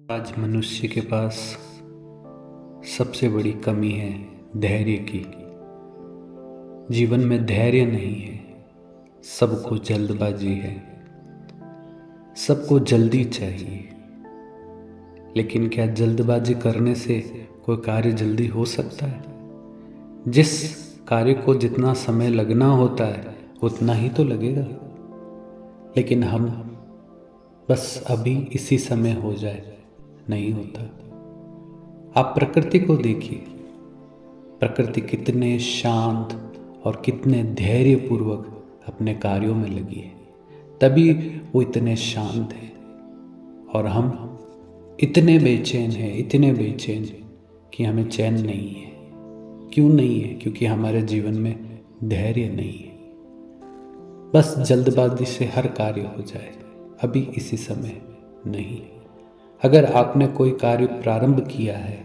आज मनुष्य के पास सबसे बड़ी कमी है धैर्य की। जीवन में धैर्य नहीं है, सबको जल्दबाजी है, सबको जल्दी चाहिए। लेकिन क्या जल्दबाजी करने से कोई कार्य जल्दी हो सकता है? जिस कार्य को जितना समय लगना होता है उतना ही तो लगेगा। लेकिन हम बस अभी इसी समय हो जाए, नहीं होता। आप प्रकृति को देखिए, प्रकृति कितने शांत और कितने धैर्यपूर्वक अपने कार्यों में लगी है, तभी वो इतने शांत है। और हम इतने बेचैन हैं, इतने बेचैन कि हमें चैन नहीं है। क्यों नहीं है? क्योंकि हमारे जीवन में धैर्य नहीं है। बस जल्दबाजी से हर कार्य हो जाए, अभी इसी समय नहीं। अगर आपने कोई कार्य प्रारंभ किया है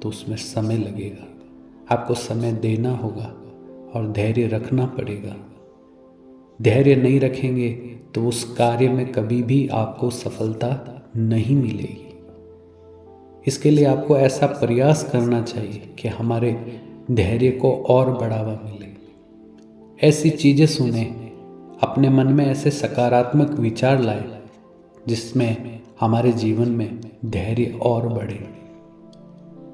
तो उसमें समय लगेगा, आपको समय देना होगा और धैर्य रखना पड़ेगा। धैर्य नहीं रखेंगे तो उस कार्य में कभी भी आपको सफलता नहीं मिलेगी। इसके लिए आपको ऐसा प्रयास करना चाहिए कि हमारे धैर्य को और बढ़ावा मिले। ऐसी चीज़ें सुने, अपने मन में ऐसे सकारात्मक विचार लाए जिसमें हमारे जीवन में धैर्य और बढ़े।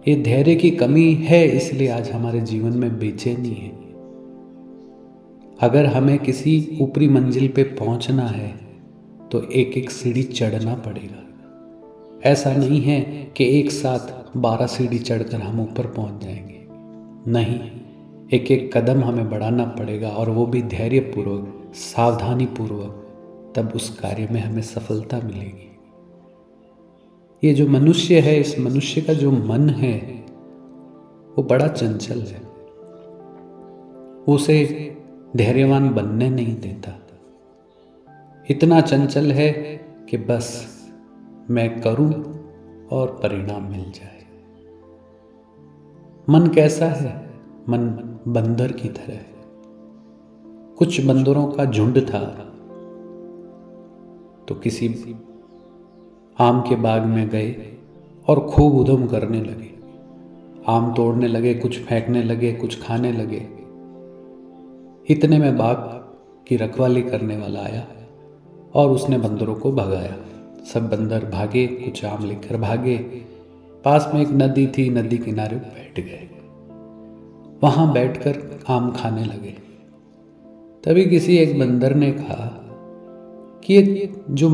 ये धैर्य की कमी है, इसलिए आज हमारे जीवन में बेचैनी है। अगर हमें किसी ऊपरी मंजिल पे पहुंचना है तो एक एक सीढ़ी चढ़ना पड़ेगा। ऐसा नहीं है कि एक साथ 12 सीढ़ी चढ़कर हम ऊपर पहुंच जाएंगे। नहीं, एक एक कदम हमें बढ़ाना पड़ेगा, और वो भी धैर्यपूर्वक, सावधानीपूर्वक। तब उस कार्य में हमें सफलता मिलेगी। ये जो मनुष्य है, इस मनुष्य का जो मन है वो बड़ा चंचल है। उसे धैर्यवान बनने नहीं देता। इतना चंचल है कि बस मैं करूं और परिणाम मिल जाए। मन कैसा है? मन बंदर की तरह है। कुछ बंदरों का झुंड था, तो किसी आम के बाग में गए और खूब उधम करने लगे। आम तोड़ने लगे, कुछ फेंकने लगे, कुछ खाने लगे। इतने में बाग की रखवाली करने वाला आया और उसने बंदरों को भगाया। सब बंदर भागे, कुछ आम लेकर भागे। पास में एक नदी थी, नदी किनारे बैठ गए। वहां बैठकर आम खाने लगे। तभी किसी एक बंदर ने कहा कि ये जो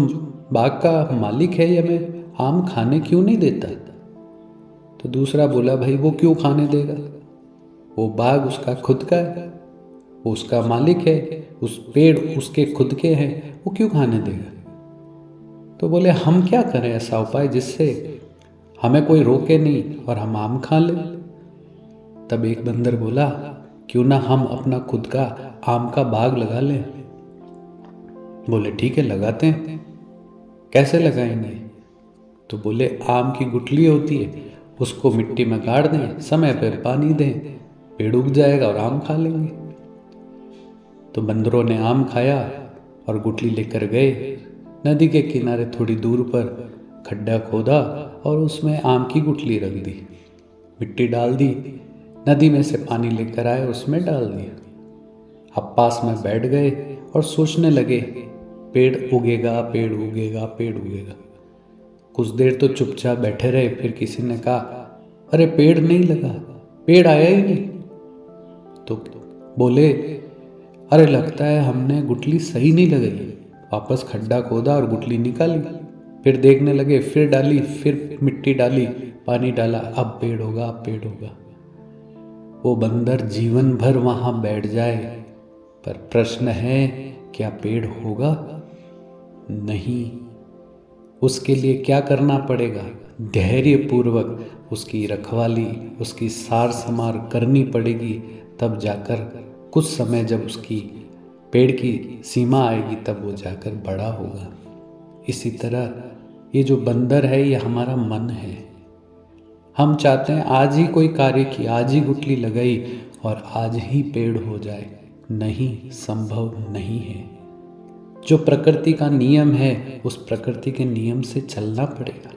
बाग का मालिक है, ये हमें आम खाने क्यों नहीं देता? तो दूसरा बोला, भाई वो क्यों खाने देगा? वो बाग उसका खुद का है, वो उसका मालिक है, उस पेड़ उसके खुद के हैं, वो क्यों खाने देगा? तो बोले, हम क्या करें ऐसा उपाय जिससे हमें कोई रोके नहीं और हम आम खा लें? तब एक बंदर बोला, क्यों ना हम अपना खुद का आम का बाग लगा लें? बोले, ठीक है, लगाते हैं। कैसे लगाएंगे? तो बोले, आम की गुठली होती है, उसको मिट्टी में गाड़ दें, समय पर पानी दें, पेड़ उग जाएगा और आम खा लेंगे। तो बंदरों ने आम खाया और गुठली लेकर गए। नदी के किनारे थोड़ी दूर पर खड्डा खोदा और उसमें आम की गुठली रख दी, मिट्टी डाल दी, नदी में से पानी लेकर आए, उसमें डाल दिया। अब पास में बैठ गए और सोचने लगे, पेड़ उगेगा, पेड़ उगेगा, पेड़ उगेगा। कुछ देर तो चुपचाप बैठे रहे। फिर किसी ने कहा, अरे पेड़ नहीं लगा, पेड़ आया ही नहीं। तो बोले, अरे लगता है हमने गुठली सही नहीं लगाई। वापस खड्डा खोदा और गुठली निकाली। फिर देखने लगे, फिर डाली, फिर मिट्टी डाली, पानी डाला, अब पेड़ होगा, अब पेड़ होगा। वो बंदर जीवन भर वहां बैठ जाए, पर प्रश्न है, क्या पेड़ होगा? नहीं। उसके लिए क्या करना पड़ेगा? धैर्यपूर्वक उसकी रखवाली, उसकी सार संभाल करनी पड़ेगी। तब जाकर कुछ समय, जब उसकी पेड़ की सीमा आएगी, तब वो जाकर बड़ा होगा। इसी तरह ये जो बंदर है, ये हमारा मन है। हम चाहते हैं आज ही कोई कार्य किया, आज ही गुठली लगाई और आज ही पेड़ हो जाए। नहीं, संभव नहीं है। जो प्रकृति का नियम है, उस प्रकृति के नियम से चलना पड़ेगा।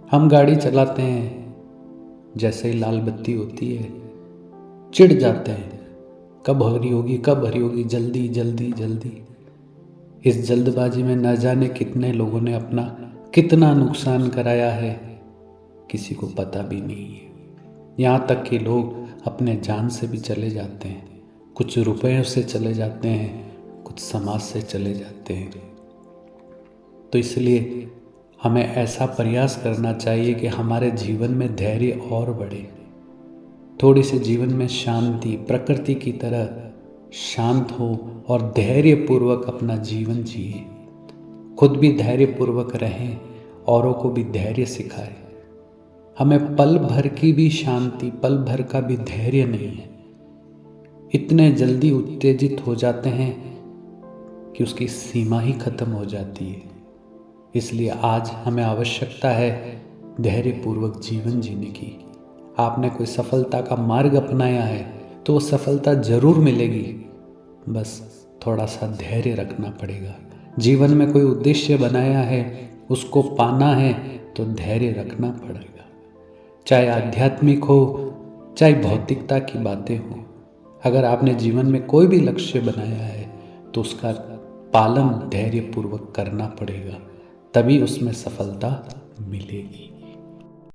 हम गाड़ी चलाते हैं, जैसे ही लाल बत्ती होती है चिढ़ जाते हैं, कब हरी होगी कब हरी होगी, जल्दी जल्दी जल्दी। इस जल्दबाजी में न जाने कितने लोगों ने अपना कितना नुकसान कराया है, किसी को पता भी नहीं है। यहाँ तक कि लोग अपने जान से भी चले जाते हैं, कुछ रुपयों से चले जाते हैं, कुछ समाज से चले जाते हैं। तो इसलिए हमें ऐसा प्रयास करना चाहिए कि हमारे जीवन में धैर्य और बढ़े, थोड़ी सी जीवन में शांति, प्रकृति की तरह शांत हो और धैर्यपूर्वक अपना जीवन जिए। खुद भी धैर्यपूर्वक रहें, औरों को भी धैर्य सिखाएं। हमें पल भर की भी शांति, पल भर का भी धैर्य नहीं है। इतने जल्दी उत्तेजित हो जाते हैं कि उसकी सीमा ही खत्म हो जाती है। इसलिए आज हमें आवश्यकता है धैर्यपूर्वक जीवन जीने की। आपने कोई सफलता का मार्ग अपनाया है तो वो सफलता जरूर मिलेगी, बस थोड़ा सा धैर्य रखना पड़ेगा। जीवन में कोई उद्देश्य बनाया है, उसको पाना है तो धैर्य रखना पड़ेगा। चाहे आध्यात्मिक हो, चाहे भौतिकता की बातें हो, अगर आपने जीवन में कोई भी लक्ष्य बनाया है तो उसका पालन धैर्यपूर्वक करना पड़ेगा, तभी उसमें सफलता मिलेगी।